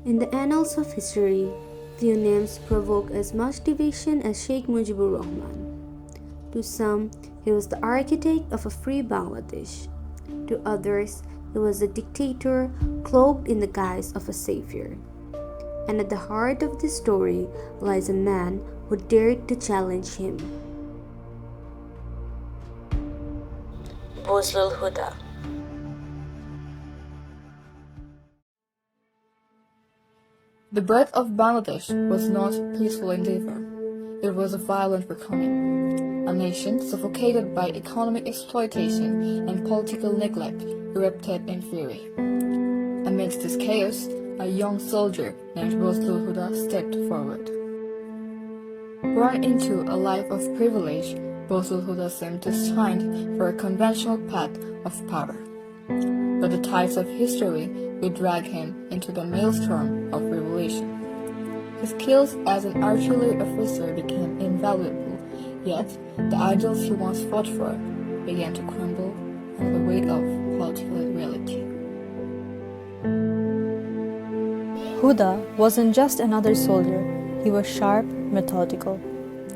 In the annals of history, few names provoke as much division as Sheikh Mujibur Rahman. To some, he was the architect of a free Bangladesh. To others, he was a dictator cloaked in the guise of a savior. And at the heart of this story lies a man who dared to challenge him. Bazlul Huda. The birth of Bangladesh was not a peaceful endeavor. It was a violent reckoning. A nation suffocated by economic exploitation and political neglect erupted in fury. Amidst this chaos, a young soldier named Bazlul Huda stepped forward. Born into a life of privilege, Bazlul Huda seemed destined for a conventional path of power. But the tides of history would drag him into the maelstrom of revolution. His skills as an artillery officer became invaluable, yet the ideals he once fought for began to crumble under the weight of political reality. Huda wasn't just another soldier, he was sharp, methodical.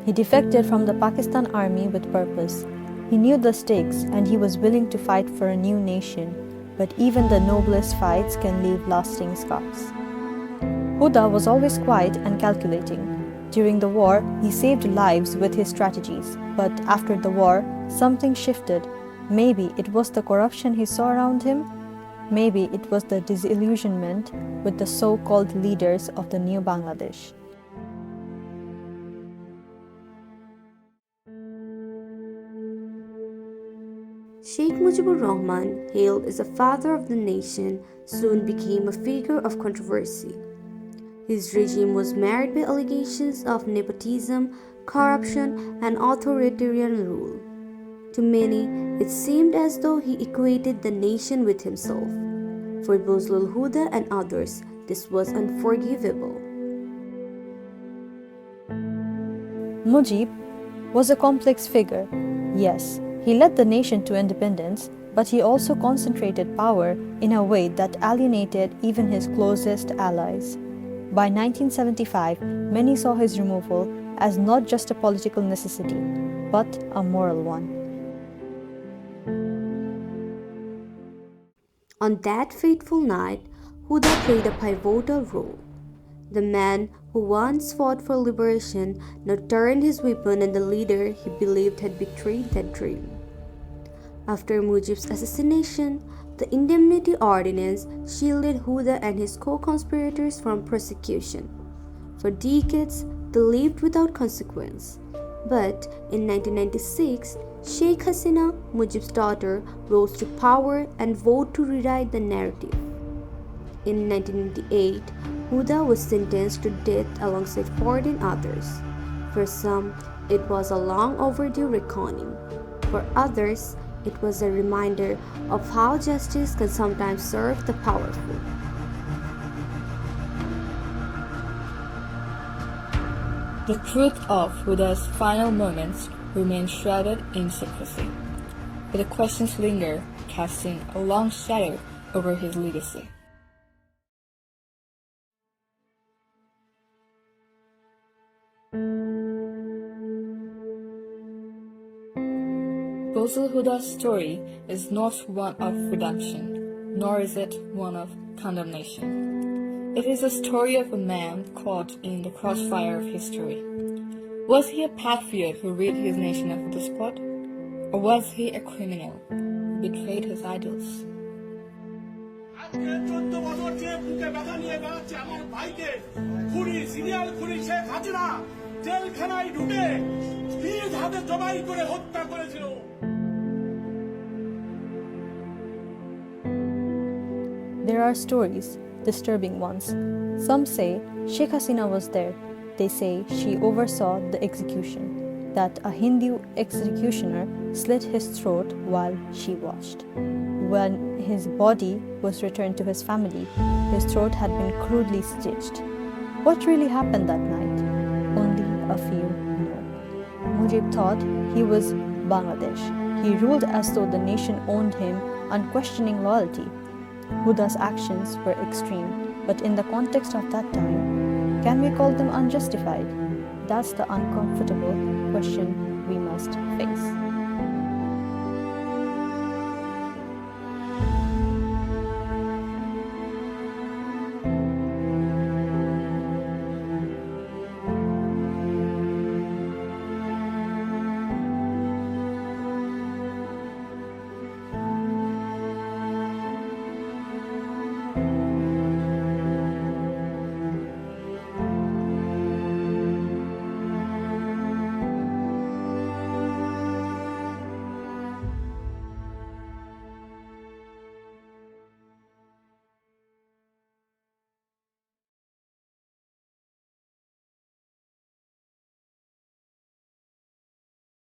He defected from the Pakistan army with purpose. He knew the stakes and he was willing to fight for a new nation. But even the noblest fights can leave lasting scars. Huda was always quiet and calculating. During the war, he saved lives with his strategies. But after the war, something shifted. Maybe it was the corruption he saw around him. Maybe it was the disillusionment with the so-called leaders of the new Bangladesh. Sheikh Mujibur Rahman, hailed as the father of the nation, soon became a figure of controversy. His regime was marred by allegations of nepotism, corruption, and authoritarian rule. To many, it seemed as though he equated the nation with himself. For Bazlul Huda and others, this was unforgivable. Mujib was a complex figure. Yes, he led the nation to independence, but he also concentrated power in a way that alienated even his closest allies. By 1975, many saw his removal as not just a political necessity, but a moral one. On that fateful night, Huda played a pivotal role. The man who once fought for liberation now turned his weapon on the leader he believed had betrayed that dream. After Mujib's assassination, the Indemnity Ordinance shielded Huda and his co-conspirators from prosecution. For decades, they lived without consequence. But in 1996, Sheikh Hasina, Mujib's daughter, rose to power and vowed to rewrite the narrative. In 1998, Huda was sentenced to death alongside 14 others. For some, it was a long overdue reckoning. For others, it was a reminder of how justice can sometimes serve the powerful. The truth of Huda's final moments remains shrouded in secrecy, but the questions linger, casting a long shadow over his legacy. Bazlul Huda's story is not one of redemption, nor is it one of condemnation. It is a story of a man caught in the crossfire of history. Was he a patriot who rid his nation of a despot? Or was he a criminal who betrayed his idols? There are stories, disturbing ones. Some say Sheikh Hasina was there. They say she oversaw the execution, that a Hindu executioner slit his throat while she watched. When his body was returned to his family, his throat had been crudely stitched. What really happened that night? Only a few know. Mujib thought he was Bangladesh. He ruled as though the nation owned him, unquestioning loyalty. Huda's actions were extreme. But in the context of that time, can we call them unjustified? That's the uncomfortable question we must face.